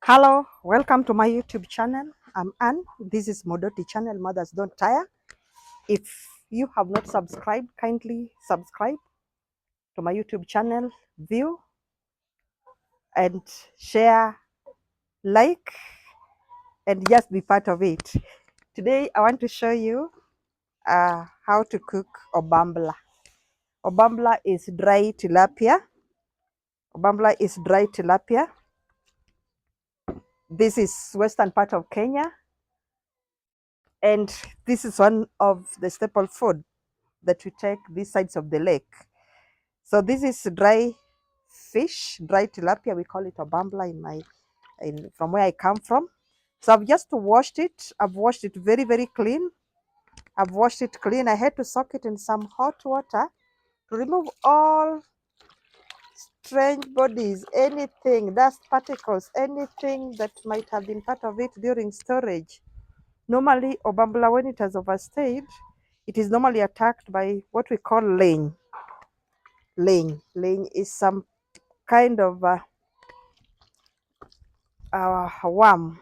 Hello, welcome to my YouTube channel. I'm Ann. This is Modoti channel, Mothers Don't Tire. If you have not subscribed, kindly subscribe to my YouTube channel, view and share, like, and just be part of it. Today, I want to show you how to cook Obambla. Obambla is dry tilapia. Obambla is dry tilapia. This is western part of Kenya, and this is one of the staple food that we take these sides of the lake. So this is dry fish, dry tilapia. We call it Obambla from where I come from. So I've just washed it. I've washed it very, very clean. I've washed it clean. I had to soak it in some hot water to remove all strange bodies, anything, dust particles, anything that might have been part of it during storage. Normally, Obambla, when it has overstayed, it is normally attacked by what we call ling. Ling is some kind of worm.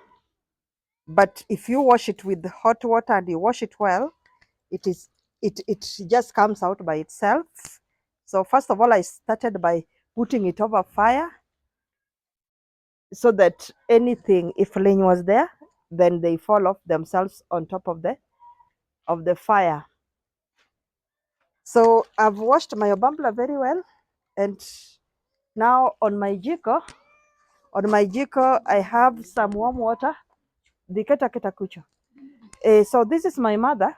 But if you wash it with hot water and you wash it well, it just comes out by itself. So first of all, I started by putting it over fire so that anything, if ling was there, then they fall off themselves on top of the fire. So I've washed my Obambla very well, and now on my jiko, I have some warm water. So this is my mother.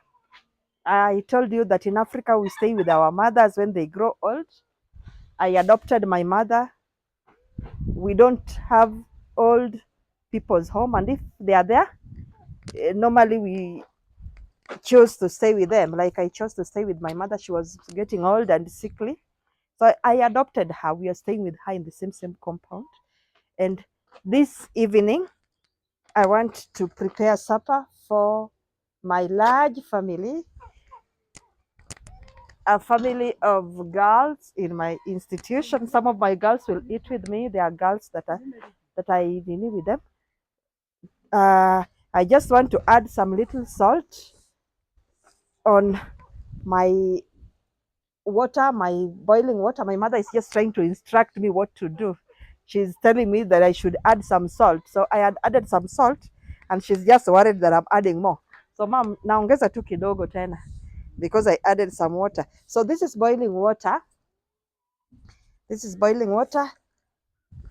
I told you that in Africa we stay with our mothers when they grow old. I adopted my mother. We don't have old people's home, and if they are there, normally we choose to stay with them. Like I chose to stay with my mother. She was getting old and sickly. So I adopted her. We are staying with her in the same compound. And this evening, I want to prepare supper for my large family, a family of girls in my institution. Some of my girls will eat with me. There are girls that I live with them. I just want to add some little salt on my water, my boiling water. My mother is just trying to instruct me what to do. She's telling me that I should add some salt. So I had added some salt, and she's just worried that I'm adding more. So mom, naongeza tu kidogo tena because I added some water. So this is boiling water. This is boiling water.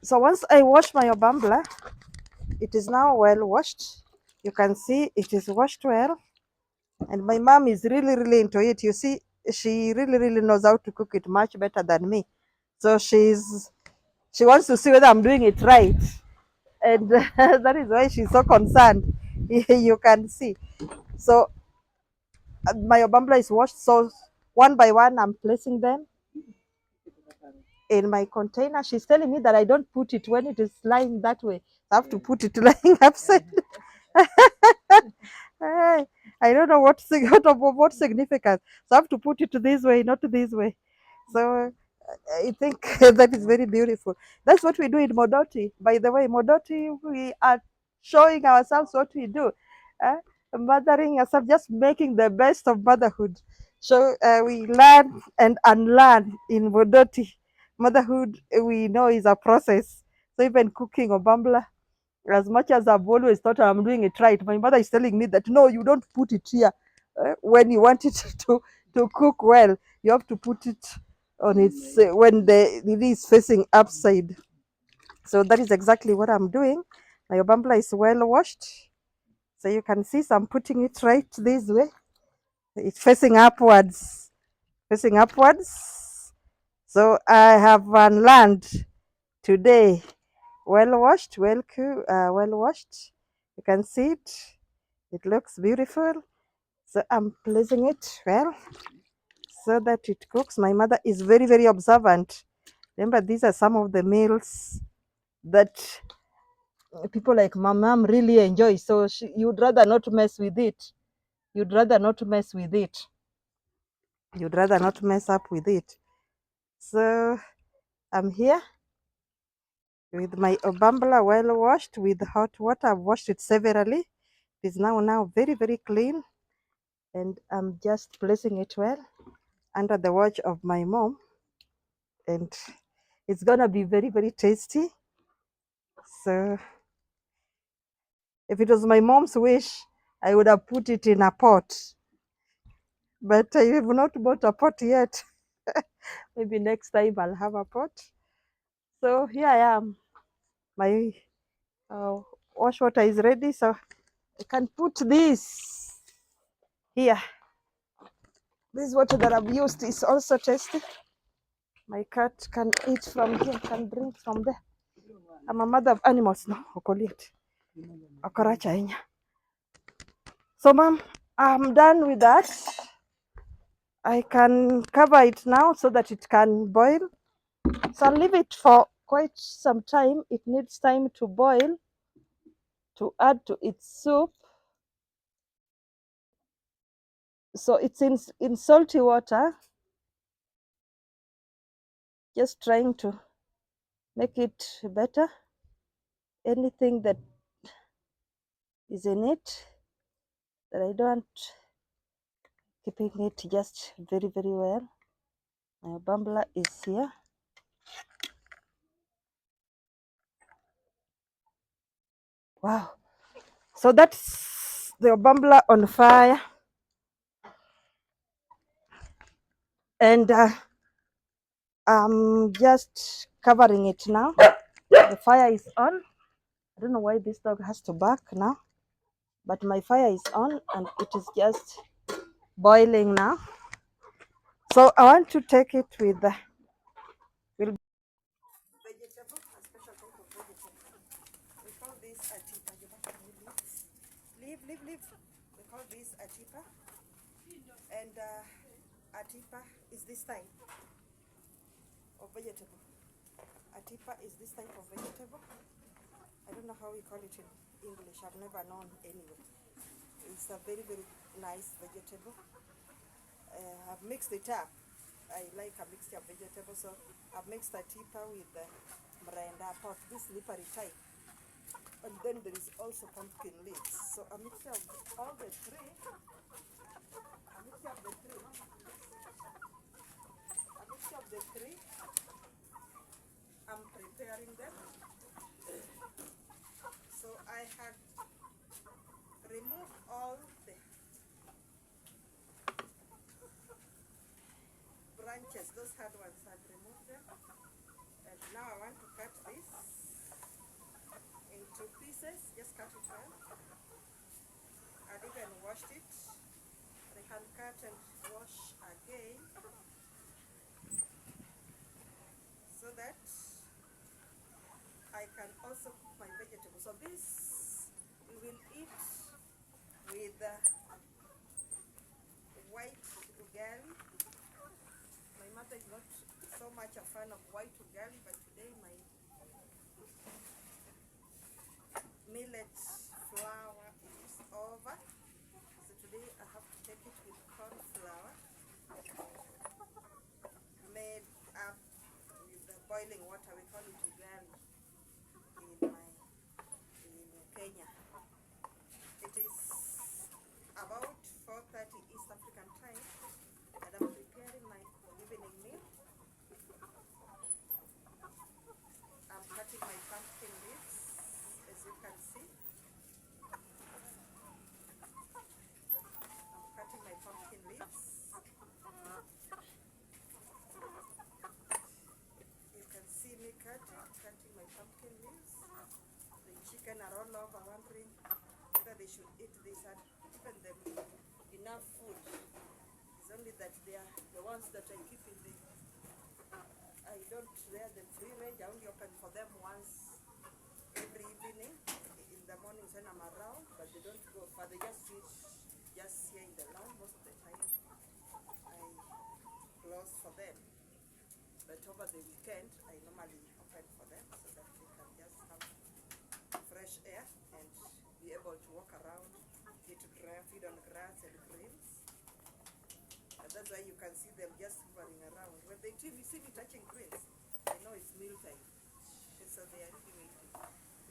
So once I wash my Obambla, it is now well washed. You can see it is washed well. And my mom is really, really into it. You see, she really, really knows how to cook it much better than me. So she wants to see whether I'm doing it right. And that is why she's so concerned. You can see. So my Obambla is washed. So one by one, I'm placing them in my container. She's telling me that I don't put it when it is lying that way. I have to put it lying upside. I don't know what significance. So I have to put it this way, not this way. So I think that is very beautiful. That's what we do in Modoti. By the way, Modoti, we are showing ourselves what we do. Uh, Mothering yourself, just making the best of motherhood. So we learn and unlearn in Modoti. Motherhood, we know, is a process. So even cooking Obambla, as much as I've always thought I'm doing it right, my mother is telling me that no, you don't put it here. When you want it to cook well, you have to put it on its when it is facing upside. So that is exactly what I'm doing. My Obambla is well washed, so you can see. So I'm putting it right this way. It's facing upwards, facing upwards. So I have unlearned today. Well washed, well washed. You can see it. It looks beautiful. So I'm placing it well so that it cooks. My mother is very, very observant. Remember, these are some of the meals that people like my mom really enjoy. So you'd rather not mess with it. You'd rather not mess with it. You'd rather not mess up with it. So I'm here. with my Obambla well washed with hot water. I've washed it severally. It is now very, very clean, and I'm just placing it well under the watch of my mom, and it's gonna be very, very tasty. So if it was my mom's wish, I would have put it in a pot, but I have not bought a pot yet. Maybe next time I'll have a pot. So here I am. My wash water is ready, so I can put this here. This water that I've used is also tasty. My cat can eat from here, can drink from there. I'm a mother of animals now. So, mom, I'm done with that. I can cover it now so that it can boil. So I'll leave it for quite some time. It needs time to boil to add to its soup. So it's in salty water, just trying to make it better. Anything that is in it that I don't, keeping it just very, very well. My Obambla is here. Wow. So that's the Obambla on fire. And I'm just covering it now. The fire is on. I don't know why this dog has to bark now, but my fire is on and it is just boiling now. So I want to take it with the vegetable, a special type of vegetable. We call this atipa. Leave. We call this atipa. And atipa is this type of vegetable. Atipa is this type of vegetable. I don't know how we call it in English. I've never known anyway. It's a very, very nice vegetable. I've mixed it up. I like a mixture of vegetables, so I've mixed atipa with the mrenda pot, this slippery type. And then there is also pumpkin leaves. So a mixture of all the three. A mixture of the three. A mixture of the three. I'm preparing them. So I had removed all the branches, those hard ones, I've removed them. And now I want to cut this into pieces, just cut it well. I've even washed it. I can cut and wash again so that I can also cook my vegetables. So this we will eat with white ugali. My mother is not so much a fan of white ugali, but today my millet flour is over. So today I have to take it with corn flour made up with the boiling water. We call it ugali in Kenya. It is about 4:30 East African time, and I'm preparing my evening meal. I'm cutting my pumpkin leaves, as you can see. I'm cutting my pumpkin leaves. You can see me cutting my pumpkin leaves. The chicken are all over wondering whether they should eat this. I've given them enough food. It's only that they are the ones that I keep in the, I don't rear them free range. I only open for them once every evening in the mornings when I'm around, but they don't go far. They just sit just here in the lawn most of the time. I close for them, but over the weekend I normally open for them so that they can just have fresh air and be able to walk around, feed on grass and greens. And that's why you can see them just hovering around. When they see me touching greens, I know it's meal time. It's So they are really waiting.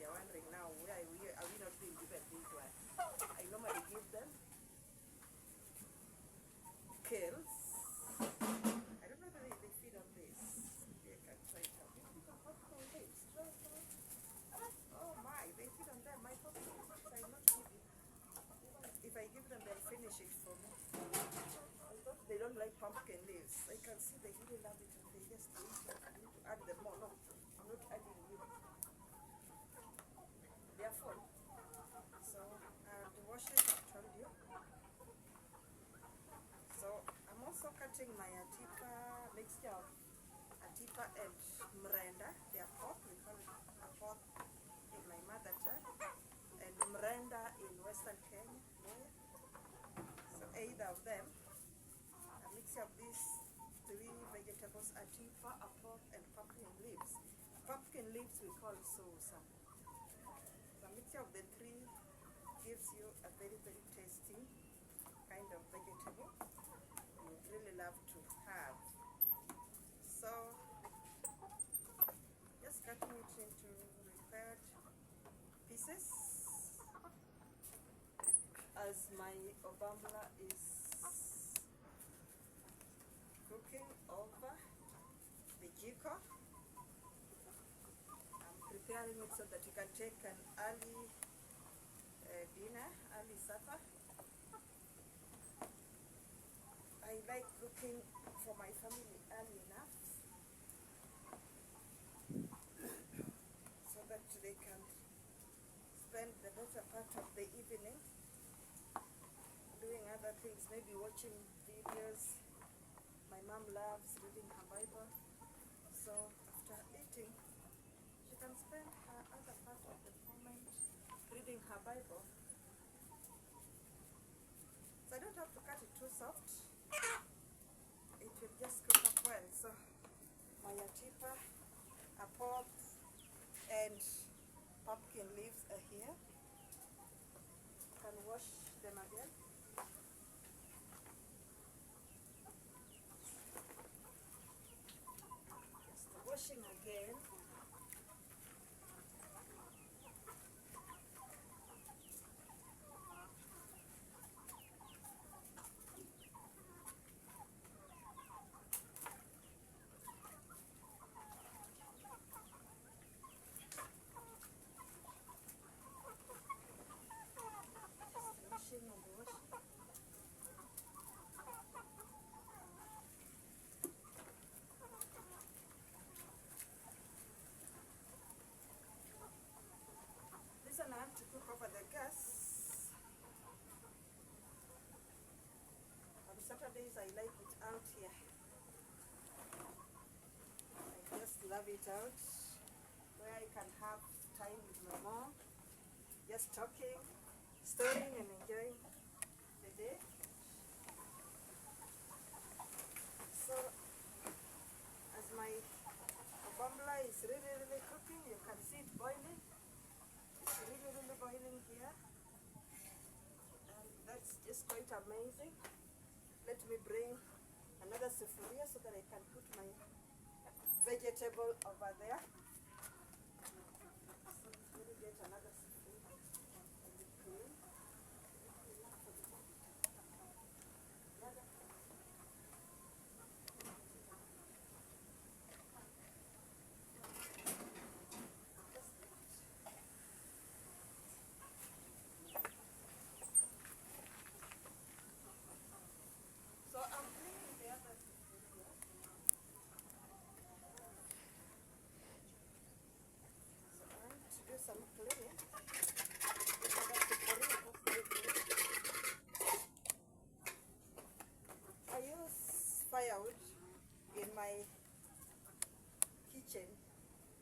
They are wondering now, where are we not being given this one? I normally give them kales. I don't know whether they feed on this. They can try it out. Oh my, they feed on them. My puppy, I not give it. If I give them, they'll finish it for me. I thought they don't like pumpkin leaves. I can see they really love it and they just eat it. I need to add them more. No, I'm not adding you. They are full. So the washes I've told you. So I'm also cutting my atipa mixture of atipa and mrenda. They are pork. We call it a pork in my mother tongue. And mrenda in Western Kenya. Yeah. So either of them. A mixture of these three vegetables: atipa, a pork, and pumpkin leaves. Pumpkin leaves we call sousa. So a mixture of the three gives you a very, very tasty kind of vegetable you would really love to have. So just cutting it into required pieces as my Obambla is cooking over the jiko. I'm preparing it so that you can take an early dinner, early supper. I like cooking for my family early enough so that they can spend the better part of the evening doing other things, maybe watching videos. My mom loves reading her Bible, so after eating, she can spend her other part of the moment reading her Bible. So I don't have to cut it too soft. It will just cook up well. So my atipa, a pork, and pumpkin leaves are here. You can wash them again. Just washing again. This one I have to cook over the gas. On Saturdays I like it out here. I just love it out where I can have time with my mom, just talking, storying and enjoying the day. So as my Obambla is really, really cooking, you can see it boiling. It's really, really boiling here. And that's just quite amazing. Let me bring another sufuria so that I can put my vegetable over there. So let me get another sufuria. So I'm bringing the other sufuria. So I want to do some cleaning. I use firewood in my kitchen,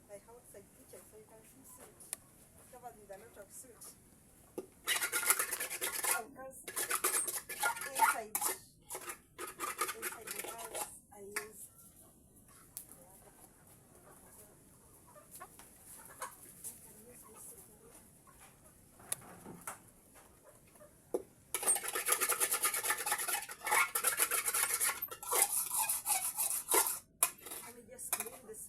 my outside kitchen, so you can see soot. It's covered with a lot of soot. Because inside the house, I use let me just clean this.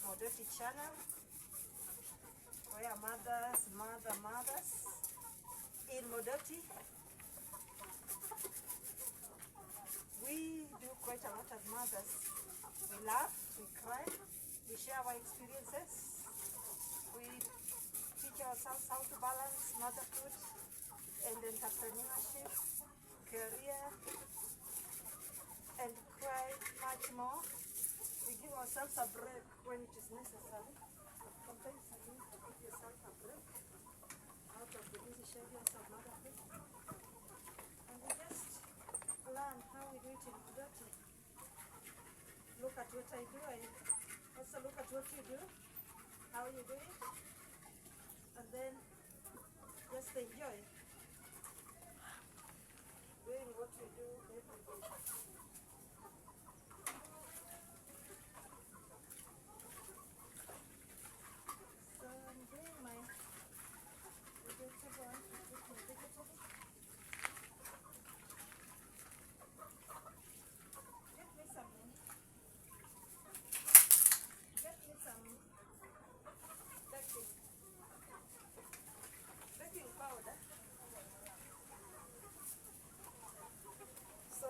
Modoti channel, where mothers in Modoti, we do quite a lot as mothers. We laugh, we cry, we share our experiences, we teach ourselves how to balance motherhood and entrepreneurship, career, and quite much more. We give ourselves a break when it is necessary. Sometimes you need to give yourself a break out of the busy schedules of motherhood. And we just learn how we do it in Modoti. Look at what I do. I also look at what you do, how you do it, and then just enjoy doing what we do every day. So I'm doing my vegetable. Get me some baking powder. So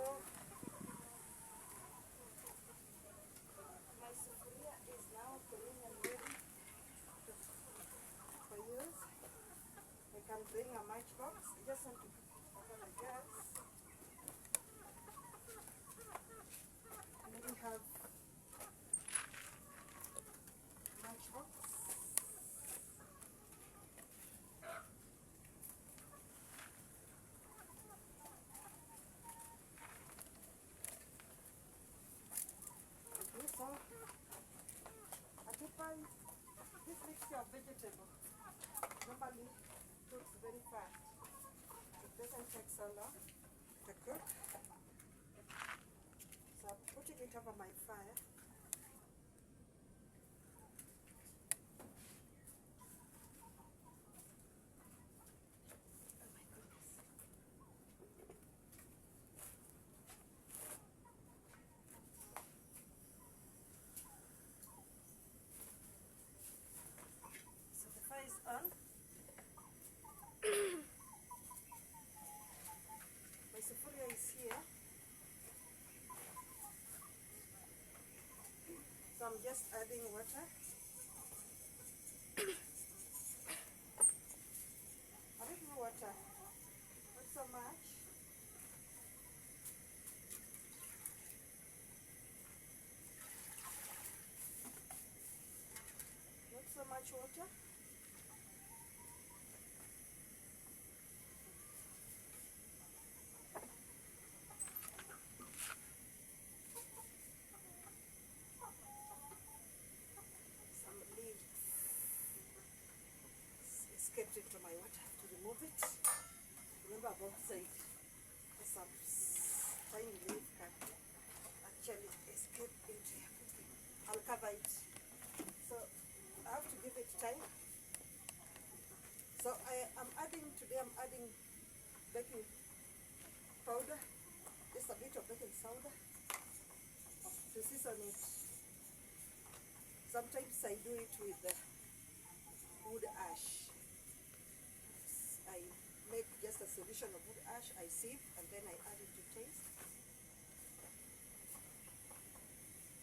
my sufuria is now clean and ready for use. I can bring a matchbox. I just want to open the gas. And then we have matchbox. So this mixture of vegetable normally cooks very fast. It doesn't take so long to cook. So I'm putting it over my fire. So the fire is on. My sufuria is here. So I'm just adding water. A little water, not so much. Not so much water. Some leaves escaped into my water. I have to remove it. Remember both sides. Some tiny leaf can actually escape into here. I'll cover it. So I have to give it time. So I'm adding baking powder, just a bit of baking soda to season it. Sometimes I do it with wood ash. I make just a solution of wood ash, I sieve, and then I add it to taste.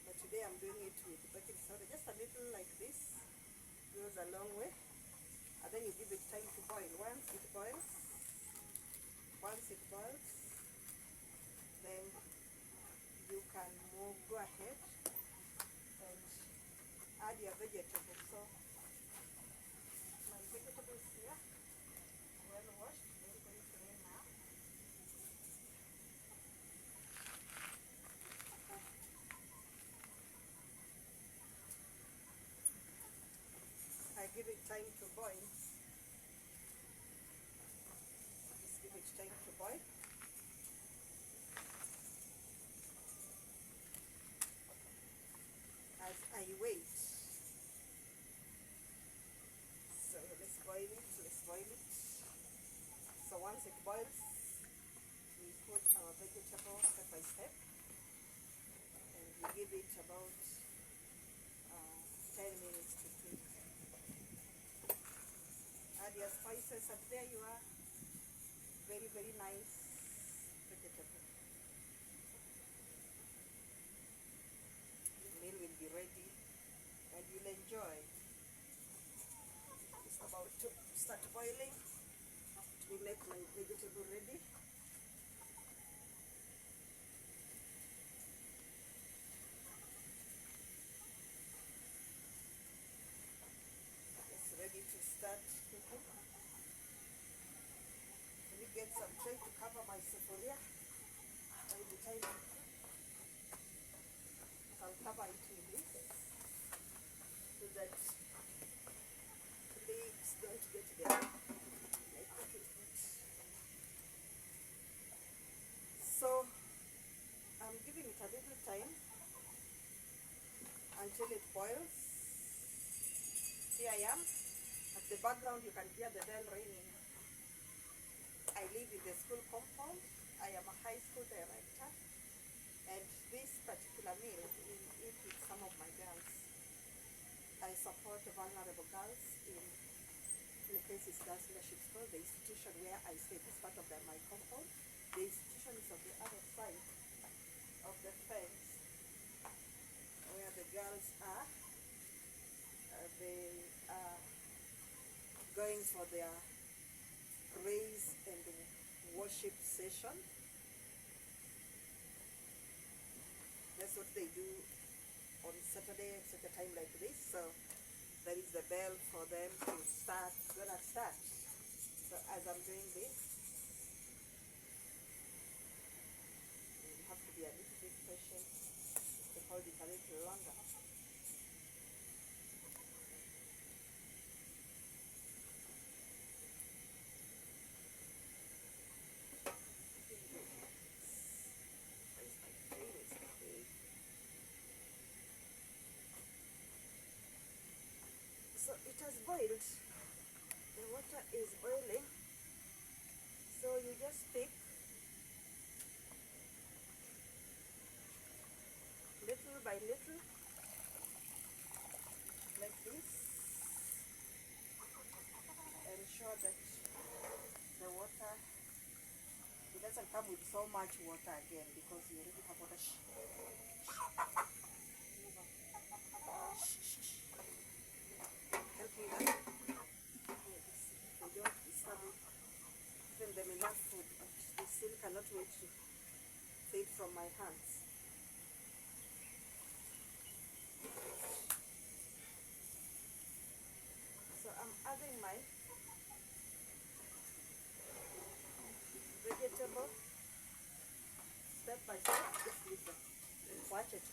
But today I'm doing it with baking soda, just a little like this, goes a long way. And then you give it time to boil. Once it boils, then you can go ahead and add your vegetables. So my vegetables here, well washed, very, very clean now. I give it time to boil. Just give it time to boil. As I wait. So let's boil it. So once it boils, we put our vegetable step by step, and we give it about 10 your spices, and there you are. Very, very nice vegetable. The meal will be ready and you'll enjoy. It's about to start boiling. Let me make my vegetable ready. It's ready to start cooking. Let me get some tray to cover my sefolia. By the time I'll cover it with this so that the leaves don't get there. Like cooking it. So I'm giving it a little time until it boils. Here I am. At the background you can hear the bell ringing. I live in the school compound. I am a high school director, and this particular meal will eat with some of my girls. I support vulnerable girls in the Places Girls Leadership School, the institution where I stay. This part of my compound. The institution is on the other side of the fence where the girls are. They are going for their praise and worship session. That's what they do on Saturday at a time like this. So there is the bell for them to start. Gonna start. So as I'm doing this, you have to be a little bit patient to hold it a little longer. So it has boiled. The water is boiling. So you just pick little by little, like this. Ensure that the water, it doesn't come with so much water again because you already have water. Help me now. They don't give them enough food, but they still cannot wait to feed from my hands. So I'm adding my vegetable step by step. Just listen. Watch it.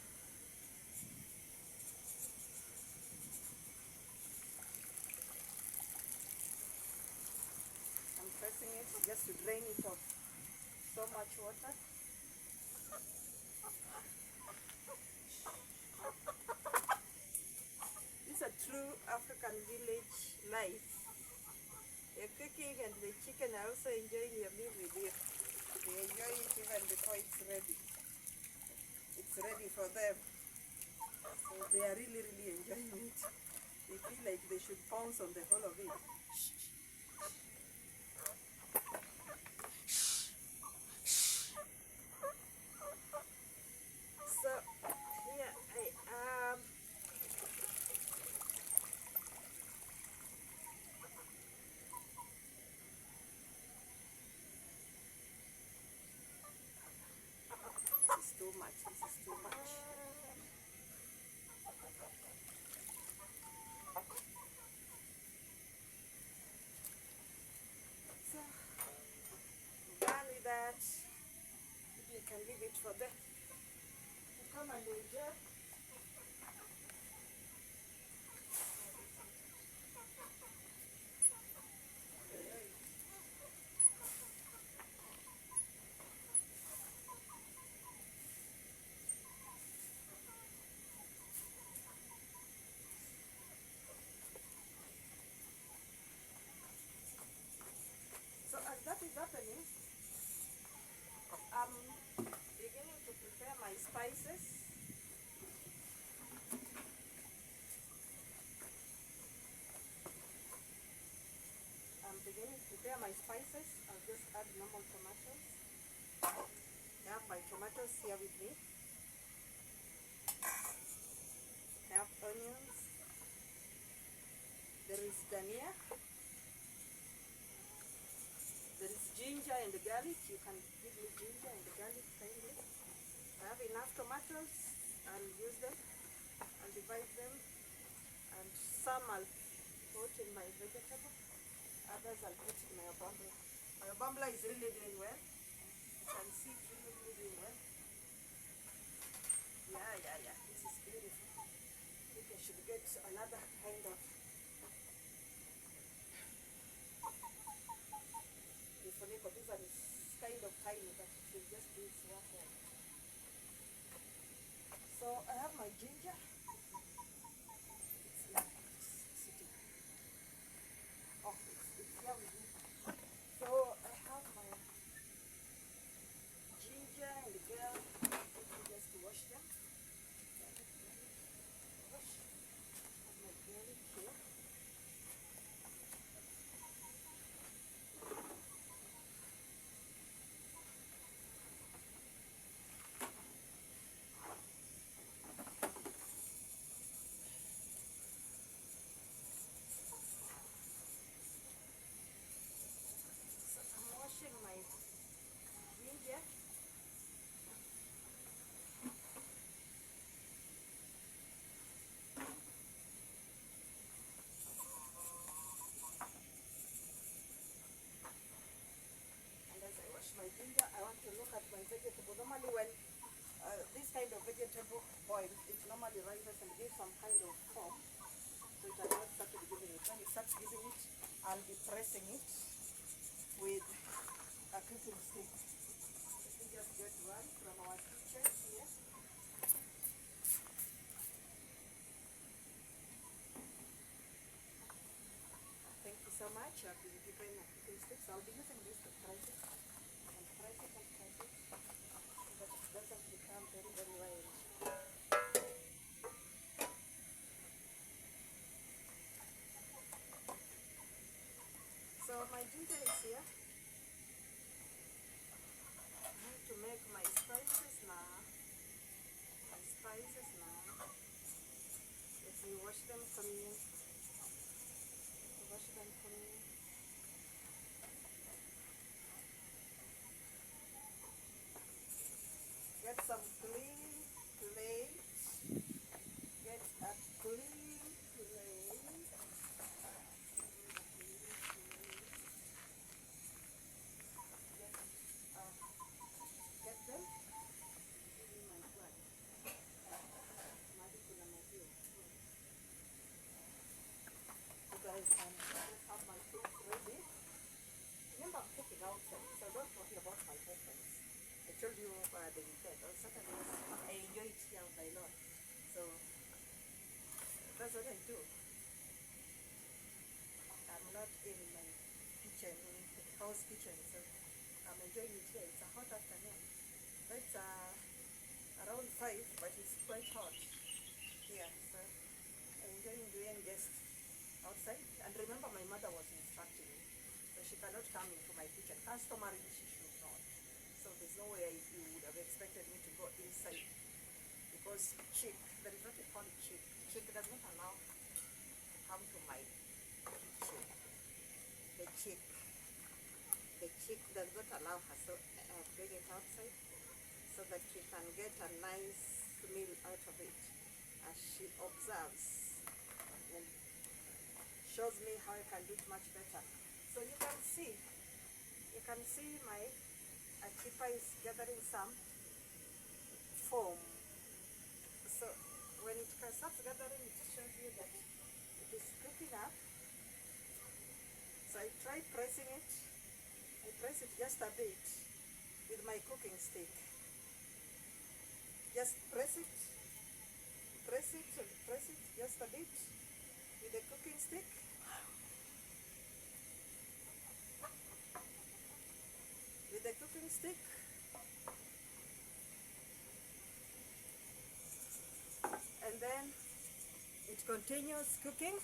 I'm pressing it just to drain it of so much water. This is a true African village life. You're cooking and the chicken are also enjoying your meal with you. They enjoy it even before it's ready. It's ready for them. So they are really, really enjoying it. They feel like they should pounce on the whole of it. So here I am. This is too much. This is too much. So done with that. You can leave it for them to come and enjoy. So as that is happening, I'm beginning to prepare my spices. spices, I'll just add normal tomatoes. I have my tomatoes here with me. I have onions. There is dhania. There is ginger and garlic. You can give me ginger and garlic kindly. I have enough tomatoes. I'll use them. I'll divide them. And some I'll put in my vegetable. Others I'll put in my Obambla. My Obambla is really doing well. You can see it's really doing well. Yeah. This is beautiful. I think I should get another kind of kifuniko. This one is kind of tiny, but it will just do its work well. So I have my ginger. It's here. It's sitting. Oh, it's here with me. So I have my ginger and garlic. Just to wash them. Wash. Have my garlic here. So I'm washing my ginger. And as I wash my ginger, I want to look at my vegetable. Normally when this kind of vegetable boils, it normally rises and gives some kind of foam. So it has not started giving it. When it starts giving it, I'll be pressing it with a cooking stick. Let me just get one from our kitchen here. Thank you so much. I've been given a cooking stick, so I'll be using this to press it and press it and press it so that it doesn't become very, very wild. So my ginger is here. I need to make my spices now. Let me wash them clean. Get some clean plate. Get a clean plate. Get them. You guys can just have my food ready. Remember, I'm cooking outside, so don't worry about my weapons. I told you the weekend. On Saturdays, I enjoy it here with my Lord. So that's what I do. I'm not in my kitchen, house kitchen, so I'm enjoying it here. It's a hot afternoon. It's around 5, but it's quite hot here. So I'm enjoying doing guests outside. And remember, my mother was instructing me, so she cannot come into my kitchen. Customarily, she should not. So there's no way you would have expected me to go inside, because chick, there is what they call it chick. Chick does not allow to come to my kitchen. The chick does not allow her, so I've bring it outside so that she can get a nice meal out of it as she observes and shows me how I can do it much better. So you can see my achipa is gathering some foam. So when it starts gathering, it shows you that it is cooking up. So I try pressing it. I press it just a bit with my cooking stick. Just press it just a bit with the cooking stick. And then it continues cooking.